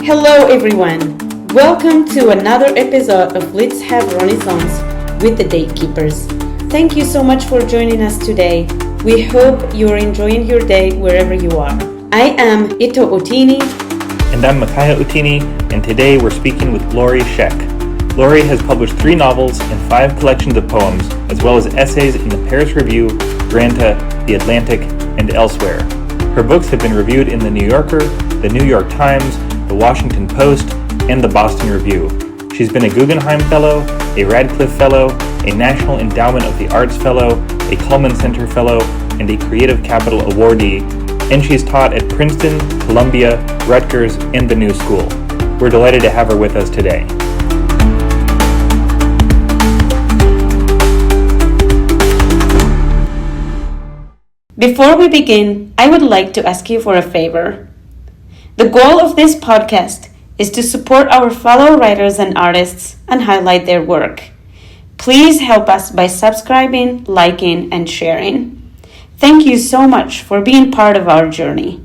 Hello everyone! Welcome to another episode of Let's Have Renaissance with the Datekeepers. Thank you so much for joining us today. We hope you are enjoying your day wherever you are. I am Ito Otini. And I'm Micaiah Utini, and today we're speaking with Laurie Sheck. Laurie has published 3 novels and 5 collections of poems, as well as essays in the Paris Review, Granta, The Atlantic, and elsewhere. Her books have been reviewed in The New Yorker, The New York Times, The Washington Post, and the Boston Review. She's been a Guggenheim Fellow, a Radcliffe Fellow, a National Endowment of the Arts Fellow, a Cullman Center Fellow, and a Creative Capital Awardee, and she's taught at Princeton, Columbia, Rutgers, and the New School. We're delighted to have her with us today. Before we begin, I would like to ask you for a favor. The goal of this podcast is to support our fellow writers and artists and highlight their work. Please help us by subscribing, liking, and sharing. Thank you so much for being part of our journey.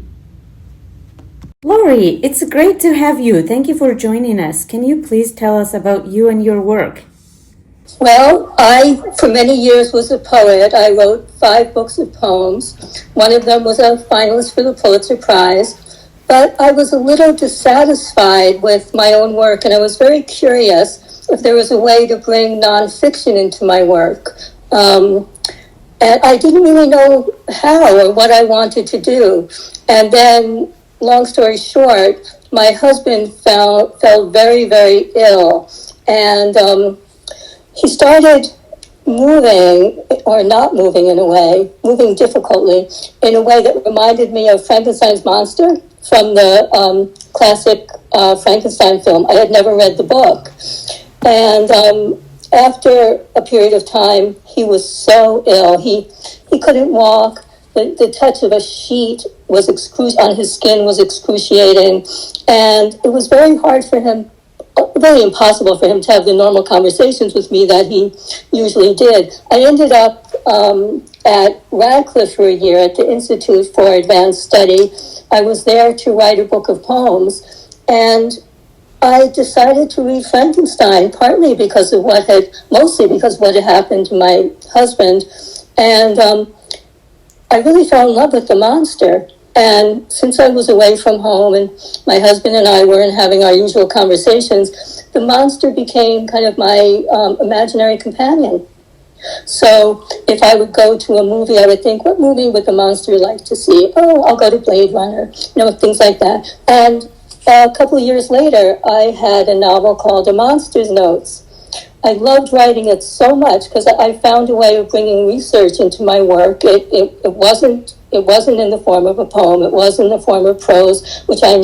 Laurie, it's great to have you. Thank you for joining us. Can you please tell us about you and your work? Well, I, for many years, was a poet. I wrote 5 books of poems. One of them was a finalist for the Pulitzer Prize. But I was a little dissatisfied with my own work, and I was very curious if there was a way to bring nonfiction into my work. And I didn't really know how or what I wanted to do. And then, long story short, my husband fell very, very ill. And he started moving, or not moving in a way, moving difficultly, in a way that reminded me of Frankenstein's monster from the classic Frankenstein film. I had never read the book. And after a period of time, he was so ill. He couldn't walk. The touch of a sheet was on his skin was excruciating. And it was very hard for him, very impossible for him to have the normal conversations with me that he usually did. I ended up at Radcliffe for a year at the Institute for Advanced Study. I was there to write a book of poems, and I decided to read Frankenstein, mostly because of what had happened to my husband. And I really fell in love with the monster. And since I was away from home and my husband and I weren't having our usual conversations, the monster became kind of my imaginary companion. So if I would go to a movie, I would think, what movie would the monster like to see? Oh, I'll go to Blade Runner, things like that. And a couple of years later, I had a novel called A Monster's Notes. I loved writing it so much because I found a way of bringing research into my work. It wasn't in the form of a poem. It was in the form of prose, which I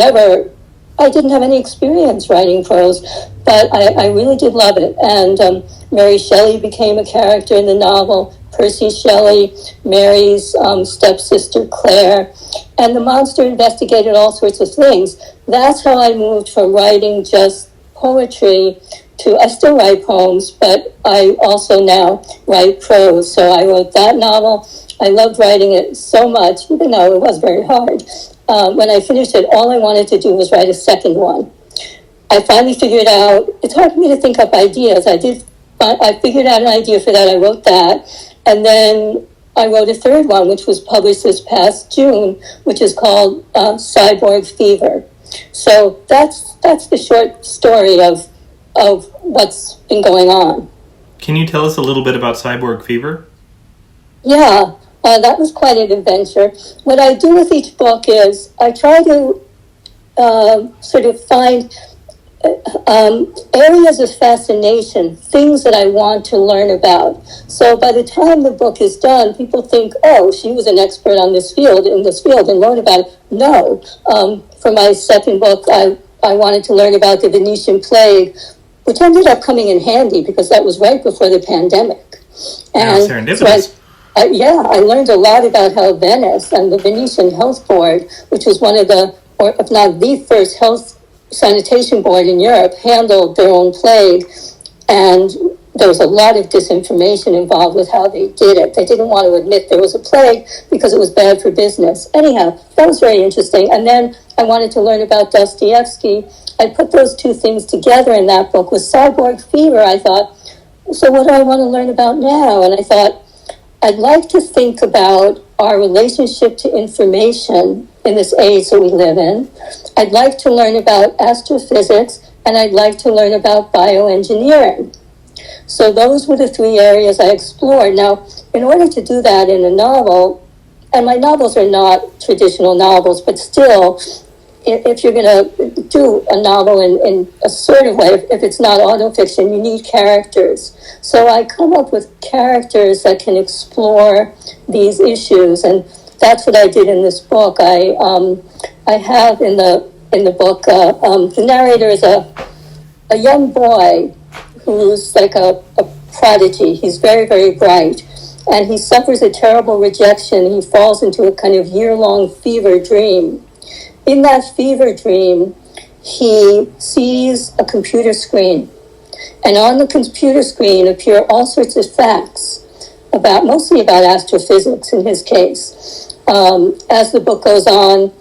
didn't have any experience writing prose, but I really did love it. And Mary Shelley became a character in the novel, Percy Shelley, Mary's stepsister Claire, and the monster investigated all sorts of things. That's how I moved from writing just poetry to, I still write poems, but I also now write prose. So I wrote that novel. I loved writing it so much, even though it was very hard. When I finished it, all I wanted to do was write a second one. I finally figured out, it's hard for me to think up ideas. I figured out an idea for that. I wrote that. And then I wrote a third one, which was published this past June, which is called Cyborg Fever. So that's the short story of what's been going on. Can you tell us a little bit about Cyborg Fever? Yeah, that was quite an adventure. What I do with each book is I try to sort of find areas of fascination, things that I want to learn about. So by the time the book is done, people think, oh, she was an expert in this field, and wrote about it. No. For my second book, I wanted to learn about the Venetian plague, which ended up coming in handy because that was right before the pandemic. And serendipitous. I learned a lot about how Venice and the Venetian Health Board, which was one of the, or if not the first health sanitation board in Europe, handled their own plague. And there was a lot of disinformation involved with how they did it. They didn't want to admit there was a plague because it was bad for business. Anyhow, that was very interesting. And then I wanted to learn about Dostoevsky. I put those two things together in that book. With Cyborg Fever, I thought, so what do I want to learn about now? And I thought, I'd like to think about our relationship to information in this age that we live in. I'd like to learn about astrophysics, and I'd like to learn about bioengineering. So those were the three areas I explored. Now, in order to do that in a novel, and my novels are not traditional novels, but still, if you're going to do a novel in a sort of way, if it's not autofiction, you need characters. So I come up with characters that can explore these issues, and that's what I did in this book. I have in the book, the narrator is a young boy who's like a prodigy. He's very, very bright. And he suffers a terrible rejection. He falls into a kind of year-long fever dream. In that fever dream, he sees a computer screen. And on the computer screen appear all sorts of facts, mostly about astrophysics in his case. As the book goes on,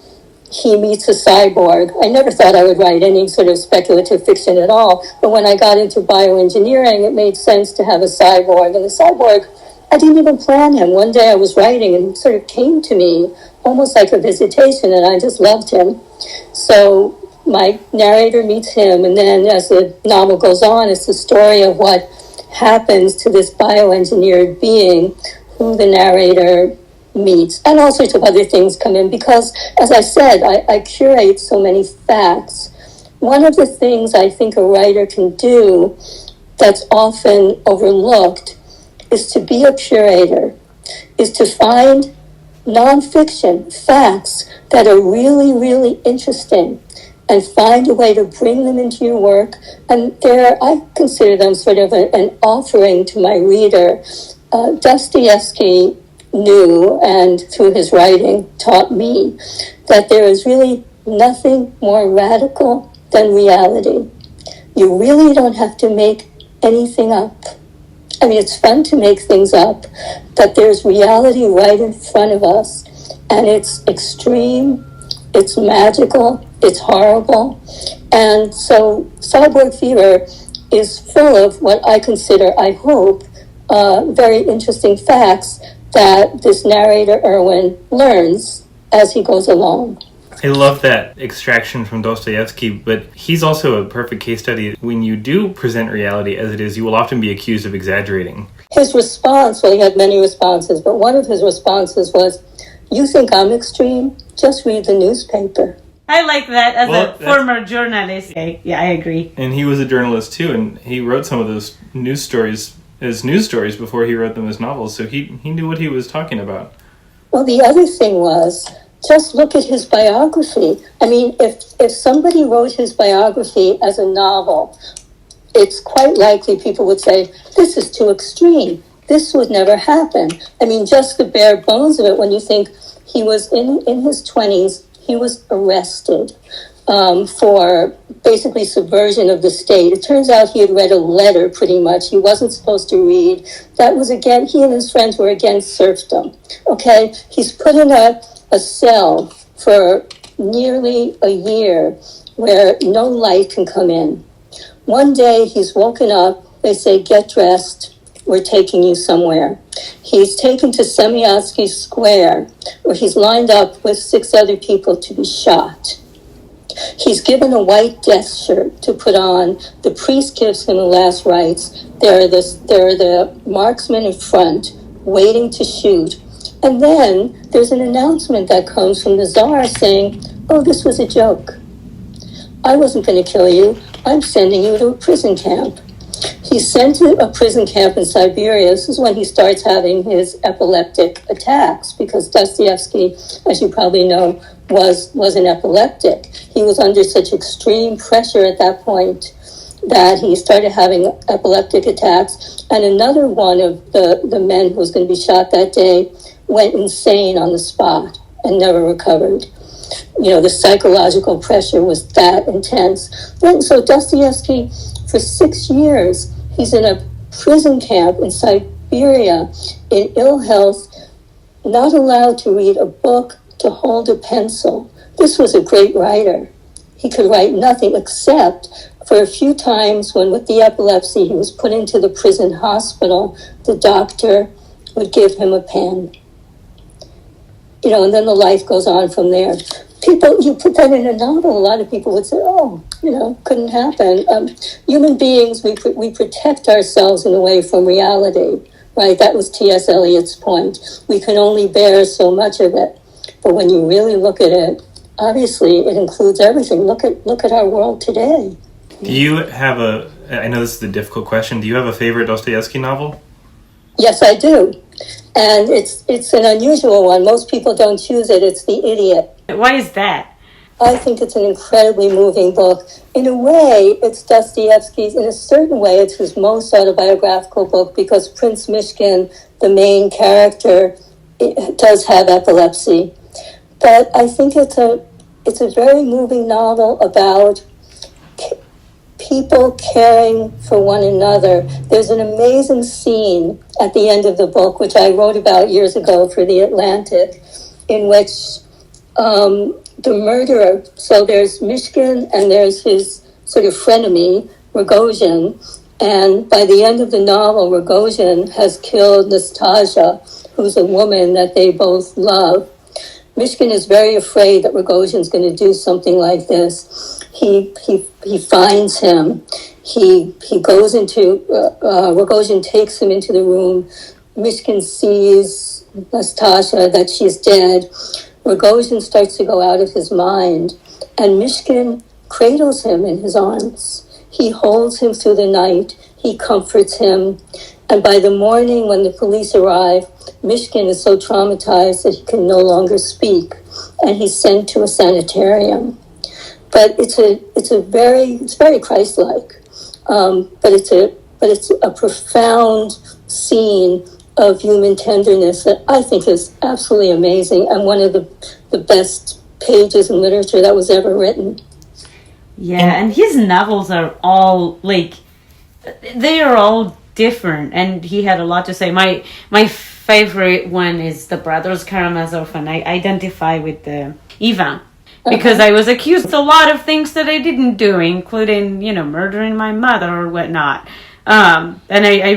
he meets a cyborg. I never thought I would write any sort of speculative fiction at all, but when I got into bioengineering, it made sense to have a cyborg. And the cyborg, I didn't even plan him. One day I was writing and he sort of came to me almost like a visitation, and I just loved him. So my narrator meets him, and then as the novel goes on, it's the story of what happens to this bioengineered being who the narrator meets, and all sorts of other things come in because, as I said, I curate so many facts. One of the things I think a writer can do that's often overlooked is to be a curator, is to find nonfiction facts that are really, really interesting and find a way to bring them into your work. And I consider them sort of an offering to my reader. Dostoevsky knew, and through his writing taught me, that there is really nothing more radical than reality. You really don't have to make anything up. I mean, it's fun to make things up, but there's reality right in front of us, and it's extreme, it's magical, it's horrible. And so Cyborg Fever is full of what I consider, I hope, very interesting facts that this narrator, Erwin, learns as he goes along. I love that extraction from Dostoevsky, but he's also a perfect case study. When you do present reality as it is, you will often be accused of exaggerating. His response, well, he had many responses, but one of his responses was, "You think I'm extreme? Just read the newspaper." I like that as a former journalist. Okay. Yeah, I agree. And he was a journalist too, and he wrote some of those news stories as news stories before he wrote them as novels, so he knew what he was talking about. Well, the other thing was, just look at his biography. I mean, if somebody wrote his biography as a novel, it's quite likely people would say, this is too extreme. This would never happen. I mean, just the bare bones of it, when you think he was in his 20s, he was arrested for basically subversion of the state. It turns out he had read a letter, pretty much. He wasn't supposed to read. That was, again, he and his friends were against serfdom. Okay? He's put in a cell for nearly a year where no light can come in. One day he's woken up. They say, get dressed. We're taking you somewhere. He's taken to Semyatsky Square, where he's lined up with 6 other people to be shot. He's given a white death shirt to put on. The priest gives him the last rites. There are the marksmen in front waiting to shoot. And then there's an announcement that comes from the Tsar saying, oh, this was a joke. I wasn't going to kill you. I'm sending you to a prison camp. He's sent to a prison camp in Siberia. This is when he starts having his epileptic attacks, because Dostoevsky, as you probably know, was an epileptic. He was under such extreme pressure at that point that he started having epileptic attacks. And another one of the men who was going to be shot that day went insane on the spot and never recovered. You know, the psychological pressure was that intense. And so Dostoevsky, for 6 years, he's in a prison camp in Siberia in ill health, not allowed to read a book, to hold a pencil. This was a great writer. He could write nothing except for a few times when with the epilepsy he was put into the prison hospital, the doctor would give him a pen. And then the life goes on from there. People, you put that in a novel, a lot of people would say, oh, couldn't happen. Human beings, we protect ourselves in a way from reality, right? That was T.S. Eliot's point. We can only bear so much of it. But when you really look at it, obviously it includes everything. Look at our world today. Do you have I know this is a difficult question, do you have a favorite Dostoevsky novel? Yes, I do. And it's an unusual one. Most people don't choose it. It's The Idiot. Why is that? I think it's an incredibly moving book. In a way, it's Dostoevsky's. In a certain way, it's his most autobiographical book because Prince Mishkin, the main character, does have epilepsy. But I think it's a very moving novel about people caring for one another. There's an amazing scene at the end of the book, which I wrote about years ago for The Atlantic, in which the murderer, so there's Mishkin and there's his sort of frenemy, Rogozhin, and by the end of the novel, Rogozhin has killed Nastasia, who's a woman that they both love. Mishkin is very afraid that Rogozhin's going to do something like this. He finds him. He goes into, Rogozhin takes him into the room. Mishkin sees Nastasia, that she's dead. Rogozhin starts to go out of his mind, and Mishkin cradles him in his arms. He holds him through the night. He comforts him. And by the morning when the police arrive, Mishkin is so traumatized that he can no longer speak, and he's sent to a sanitarium. But it's very Christ-like. But it's a profound scene of human tenderness that I think is absolutely amazing and one of the best pages in literature that was ever written. Yeah, and his novels are all they are all different, and he had a lot to say. My favorite one is The Brothers Karamazov, and I identify with Ivan because I was accused a lot of things that I didn't do, including murdering my mother or whatnot. And I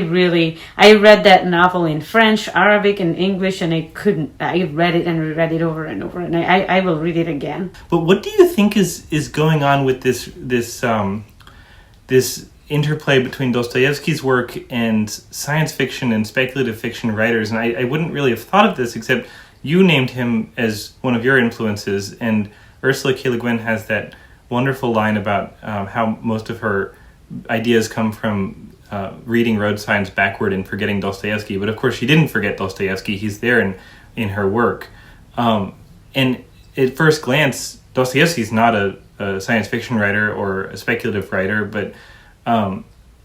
read that novel in French, Arabic, and English, and I read it and reread it over and over, and I will read it again. But what do you think is going on with this interplay between Dostoevsky's work and science fiction and speculative fiction writers? And I wouldn't really have thought of this, except you named him as one of your influences, and Ursula K. Le Guin has that wonderful line about how most of her ideas come from reading road signs backward and forgetting Dostoevsky. But of course she didn't forget Dostoevsky. He's there in her work. And at first glance, Dostoevsky's not a science fiction writer or a speculative writer, but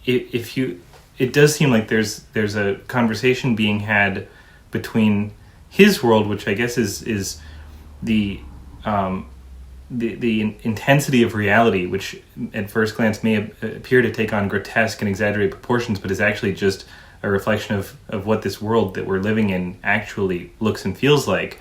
it does seem like there's a conversation being had between his world, which I guess is the intensity of reality, which at first glance may appear to take on grotesque and exaggerated proportions, but is actually just a reflection of what this world that we're living in actually looks and feels like,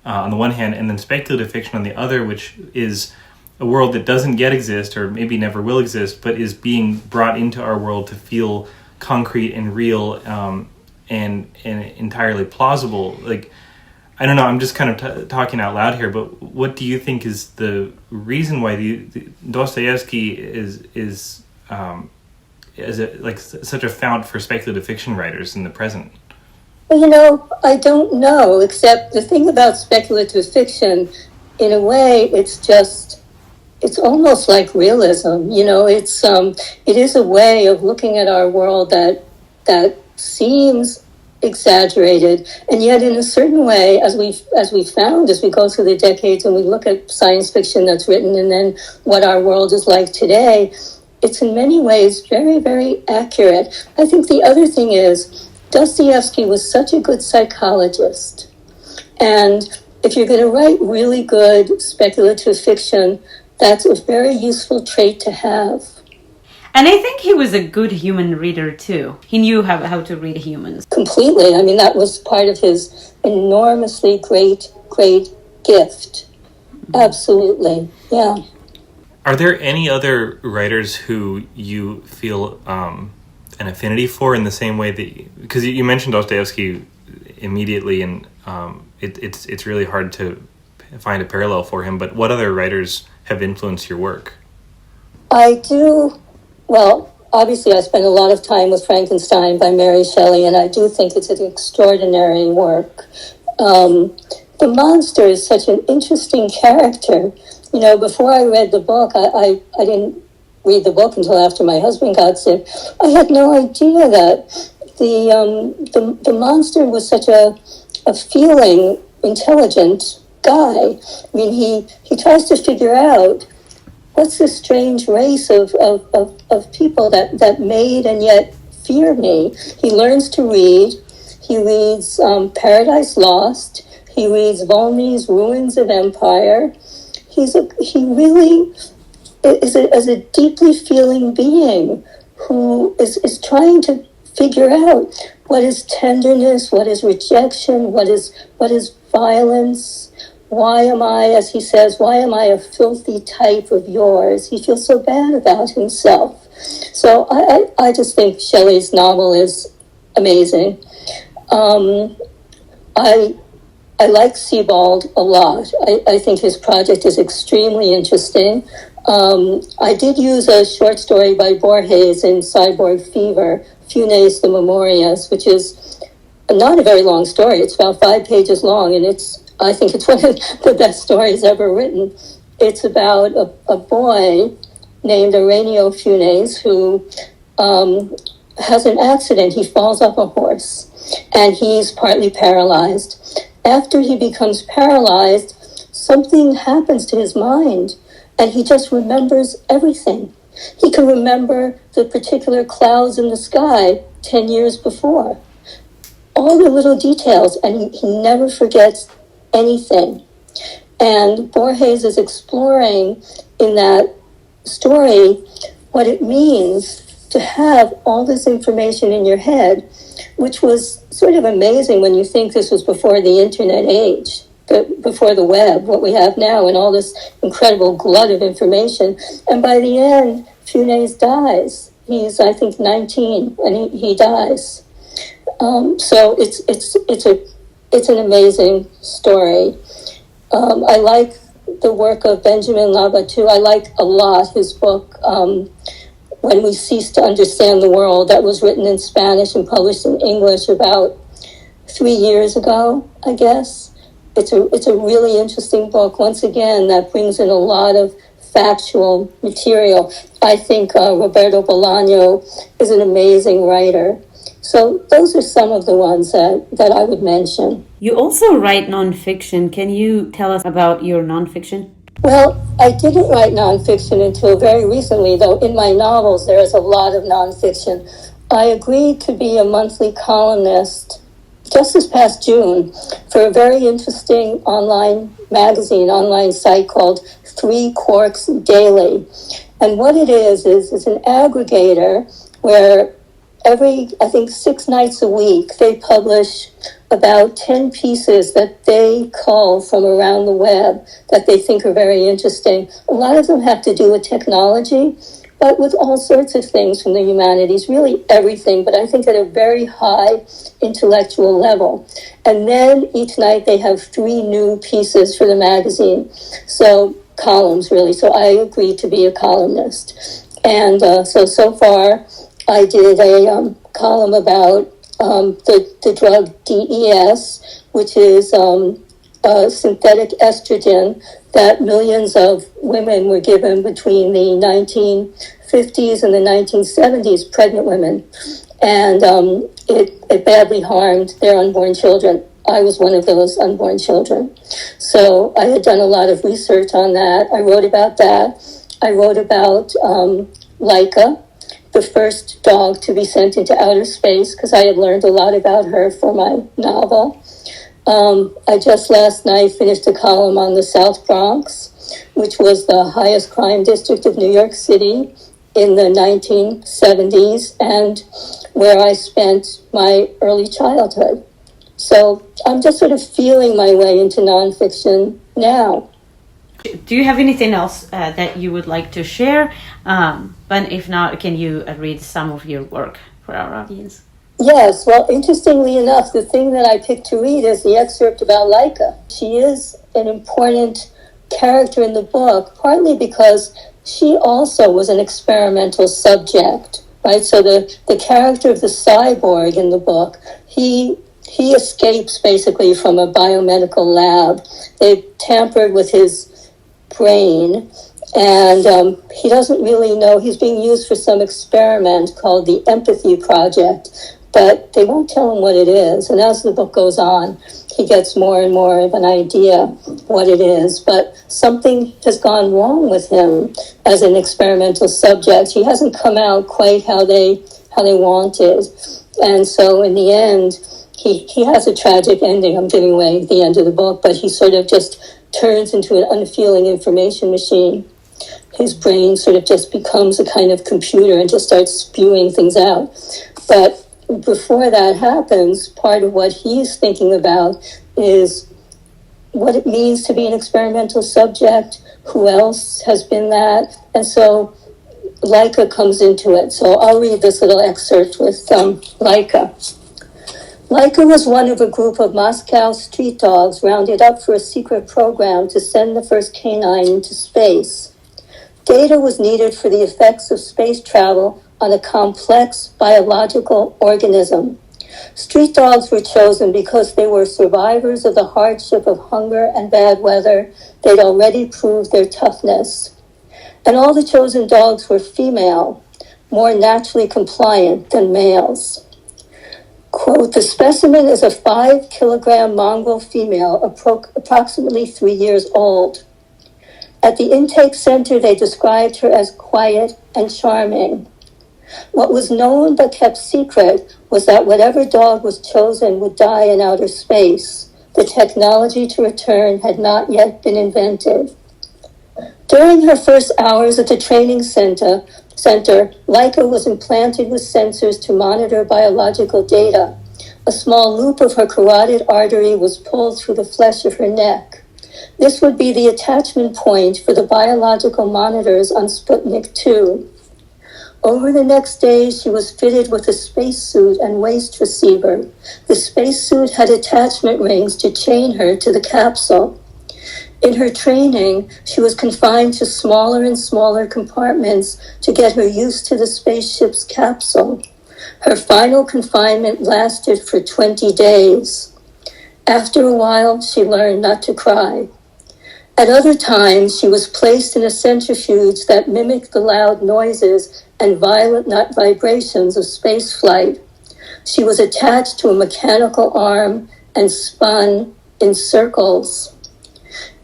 on the one hand, and then speculative fiction on the other, which is a world that doesn't yet exist, or maybe never will exist, but is being brought into our world to feel concrete and real, and entirely plausible. I don't know, I'm just kind of talking out loud here, but what do you think is the reason why Dostoevsky is such a fount for speculative fiction writers in the present? Well, I don't know, except the thing about speculative fiction, in a way, it's almost like realism. It is a way of looking at our world that seems exaggerated, and yet in a certain way, as we found as we go through the decades and we look at science fiction that's written and then what our world is like today, it's in many ways very, very accurate. I think the other thing is Dostoevsky was such a good psychologist, and if you're going to write really good speculative fiction, that's a very useful trait to have. And I think he was a good human reader too. He knew how to read humans. Completely. I mean, that was part of his enormously great gift. Absolutely. Yeah. Are there any other writers who you feel an affinity for in the same way that, because you mentioned Dostoevsky immediately, and it's really hard to find a parallel for him, but what other writers have influenced your work? I do. Well, obviously I spent a lot of time with Frankenstein by Mary Shelley, and I do think it's an extraordinary work. The monster is such an interesting character. You know, before I read the book, I didn't read the book until after my husband got sick. I had no idea that the monster was such a feeling, intelligent guy. I mean, he tries to figure out what's this strange race of people that made and yet fear me. He learns to read. He reads Paradise Lost. He reads Volney's Ruins of Empire. He really is a deeply feeling being who is trying to figure out what is tenderness, what is rejection, what is violence. Why am I, as he says, why am I a filthy type of yours? He feels so bad about himself. So I just think Shelley's novel is amazing. I like Sebald a lot. I think his project is extremely interesting. I did use a short story by Borjes in Cyborg Fever, Funes de Memorias, which is not a very long story. It's about 5 pages long, and I think it's one of the best stories ever written. It's about a boy named Aurelio Funes who has an accident. He falls off a horse, and he's partly paralyzed. After he becomes paralyzed, something happens to his mind, and he just remembers everything. He can remember the particular clouds in the sky 10 years before. All the little details, and he never forgets anything. And Borges is exploring in that story what it means to have all this information in your head, which was sort of amazing when you think this was before the internet age, before the web, what we have now, and all this incredible glut of information. And by the end, Funes dies. He's, I think, 19, and he dies. So it's an amazing story. I like the work of Benjamin Labatut. I like a lot his book, When We Cease to Understand the World, that was written in Spanish and published in English about 3 years ago, I guess. It's a really interesting book. Once again, that brings in a lot of factual material. I think Roberto Bolaño is an amazing writer. So those are some of the ones that I would mention. You also write nonfiction. Can you tell us about your nonfiction? Well, I didn't write nonfiction until very recently, though in my novels there is a lot of nonfiction. I agreed to be a monthly columnist just this past June for a very interesting online site called Three Quarks Daily. And what it is an aggregator where every, I think, 6 nights a week, they publish about 10 pieces that they cull from around the web that they think are very interesting. A lot of them have to do with technology, but with all sorts of things from the humanities, really everything, but I think at a very high intellectual level. And then each night they have 3 new pieces for the magazine. So columns, really. So I agreed to be a columnist. And so far, I did a column about the drug DES, which is a synthetic estrogen that millions of women were given between the 1950s and the 1970s, pregnant women. And it badly harmed their unborn children. I was one of those unborn children. So I had done a lot of research on that. I wrote about that. I wrote about Laika, the first dog to be sent into outer space, because I had learned a lot about her for my novel. I just last night finished a column on the South Bronx, which was the highest crime district of New York City, in the 1970s and where I spent my early childhood. So I'm just sort of feeling my way into nonfiction now. Do you have anything else that you would like to share? But if not, can you read some of your work for our audience? Yes, well, interestingly enough, the thing that I picked to read is the excerpt about Laika. She is an important character in the book, partly because she also was an experimental subject, right? So the character of the cyborg in the book, he escapes basically from a biomedical lab. They've tampered with his brain, and he doesn't really know. He's being used for some experiment called the Empathy Project, but they won't tell him what it is. And as the book goes on, he gets more and more of an idea what it is. But something has gone wrong with him as an experimental subject. He hasn't come out quite how they wanted. And so in the end, he has a tragic ending. I'm giving away the end of the book, but he sort of just turns into an unfeeling information machine. His brain sort of just becomes a kind of computer and just starts spewing things out. But before that happens, part of what he's thinking about is what it means to be an experimental subject, who else has been that, and so Laika comes into it. So I'll read this little excerpt with Laika. Laika was one of a group of Moscow street dogs rounded up for a secret program to send the first canine into space. Data was needed for the effects of space travel on a complex biological organism. Street dogs were chosen because they were survivors of the hardship of hunger and bad weather. They'd already proved their toughness. And all the chosen dogs were female, more naturally compliant than males. Quote, the specimen is a 5-kilogram mongrel female, approximately 3 years old. At the intake center, they described her as quiet and charming. What was known but kept secret was that whatever dog was chosen would die in outer space. The technology to return had not yet been invented. During her first hours at the training center, Laika was implanted with sensors to monitor biological data. A small loop of her carotid artery was pulled through the flesh of her neck. This would be the attachment point for the biological monitors on Sputnik 2. Over the next days, she was fitted with a spacesuit and waist receiver. The spacesuit had attachment rings to chain her to the capsule. In her training, she was confined to smaller and smaller compartments to get her used to the spaceship's capsule. Her final confinement lasted for 20 days. After a while, she learned not to cry. At other times, she was placed in a centrifuge that mimicked the loud noises and violent vibrations of spaceflight. She was attached to a mechanical arm and spun in circles.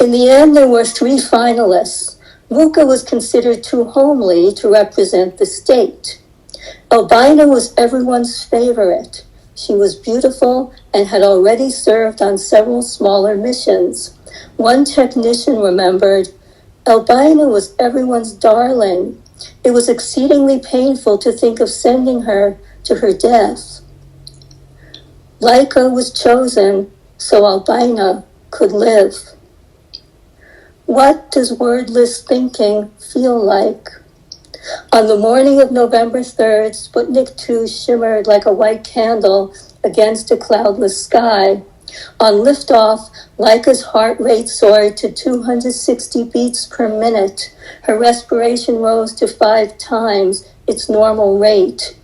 In the end, there were 3 finalists. Luca was considered too homely to represent the state. Albina was everyone's favorite. She was beautiful and had already served on several smaller missions. One technician remembered, Albina was everyone's darling. It was exceedingly painful to think of sending her to her death. Laika was chosen so Albina could live. What does wordless thinking feel like? On the morning of November 3rd, Sputnik 2 shimmered like a white candle against a cloudless sky. On liftoff, Laika's heart rate soared to 260 beats per minute. Her respiration rose to 5 times its normal rate.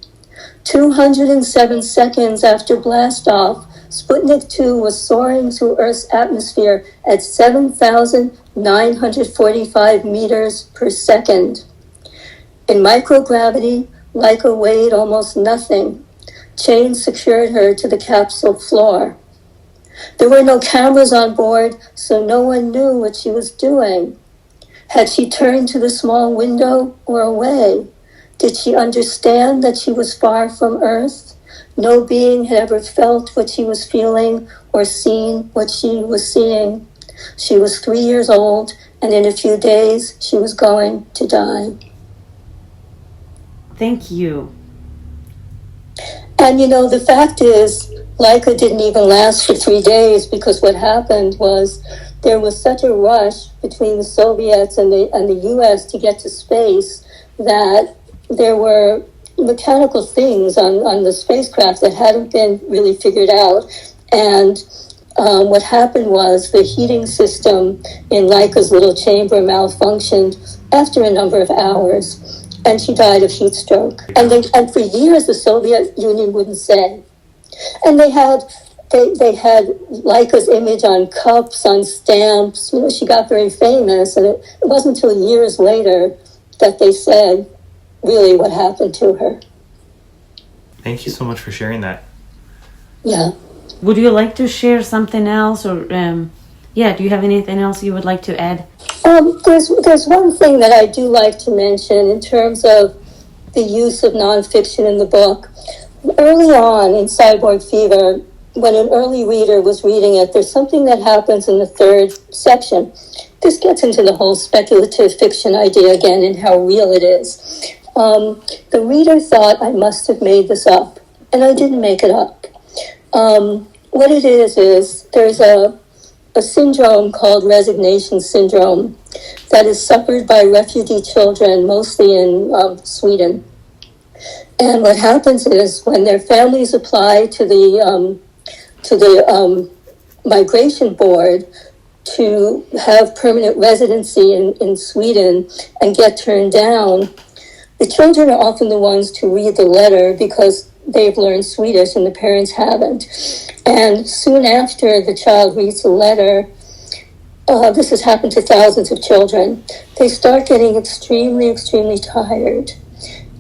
207 seconds after blastoff, Sputnik 2 was soaring through Earth's atmosphere at 7,945 meters per second. In microgravity, Laika weighed almost nothing. Chains secured her to the capsule floor. There were no cameras on board, so no one knew what she was doing. Had she turned to the small window or away? Did she understand that she was far from Earth? No being had ever felt what she was feeling or seen what she was seeing. She was 3 years old, and in a few days she was going to die. Thank you. And the fact is, Laika didn't even last for 3 days, because what happened was there was such a rush between the Soviets and the U.S. to get to space that there were mechanical things on the spacecraft that hadn't been really figured out. And what happened was the heating system in Laika's little chamber malfunctioned after a number of hours, and she died of heat stroke. And for years, the Soviet Union wouldn't say. And they had Laika's image on cups, on stamps. She got very famous, and it wasn't until years later that they said really what happened to her. Thank you so much for sharing that. Yeah. Would you like to share something else, or do you have anything else you would like to add? There's one thing that I do like to mention in terms of the use of nonfiction in the book. Early on in Cyborg Fever, when an early reader was reading it, there's something that happens in the third section. This gets into the whole speculative fiction idea again and how real it is. The reader thought I must have made this up, and I didn't make it up. What it is there's a syndrome called resignation syndrome that is suffered by refugee children, mostly in Sweden. And what happens is when their families apply to the migration board to have permanent residency in Sweden and get turned down, the children are often the ones to read the letter because they've learned Swedish and the parents haven't. And soon after the child reads the letter, this has happened to thousands of children, they start getting extremely, extremely tired.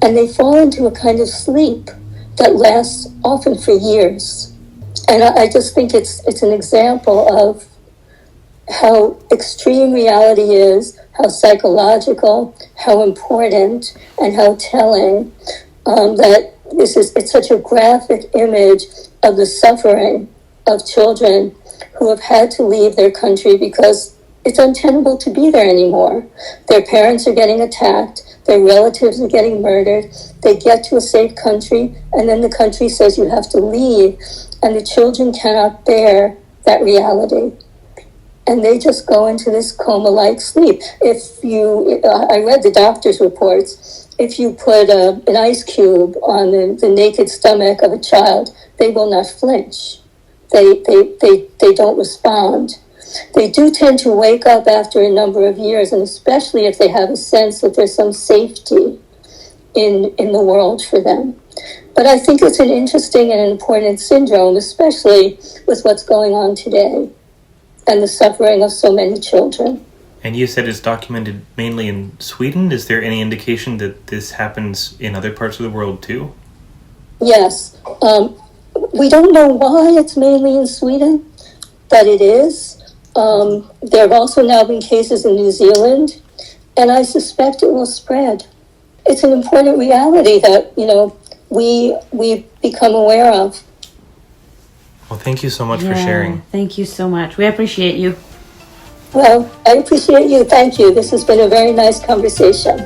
And they fall into a kind of sleep that lasts often for years. And I just think it's an example of how extreme reality is, how psychological, how important, and how telling that it's such a graphic image of the suffering of children who have had to leave their country because it's untenable to be there anymore. Their parents are getting attacked. Their relatives are getting murdered. They get to a safe country, and then the country says you have to leave, and the children cannot bear that reality. And they just go into this coma-like sleep. I read the doctor's reports. If you put an ice cube on the naked stomach of a child, they will not flinch. They don't respond. They do tend to wake up after a number of years, and especially if they have a sense that there's some safety in the world for them. But I think it's an interesting and an important syndrome, especially with what's going on today and the suffering of so many children. And you said it's documented mainly in Sweden. Is there any indication that this happens in other parts of the world too? Yes. We don't know why it's mainly in Sweden, but it is. There have also now been cases in New Zealand, and I suspect it will spread. It's an important reality that, we've become aware of. Well, thank you so much for sharing. Thank you so much. We appreciate you. Well, I appreciate you. Thank you. This has been a very nice conversation.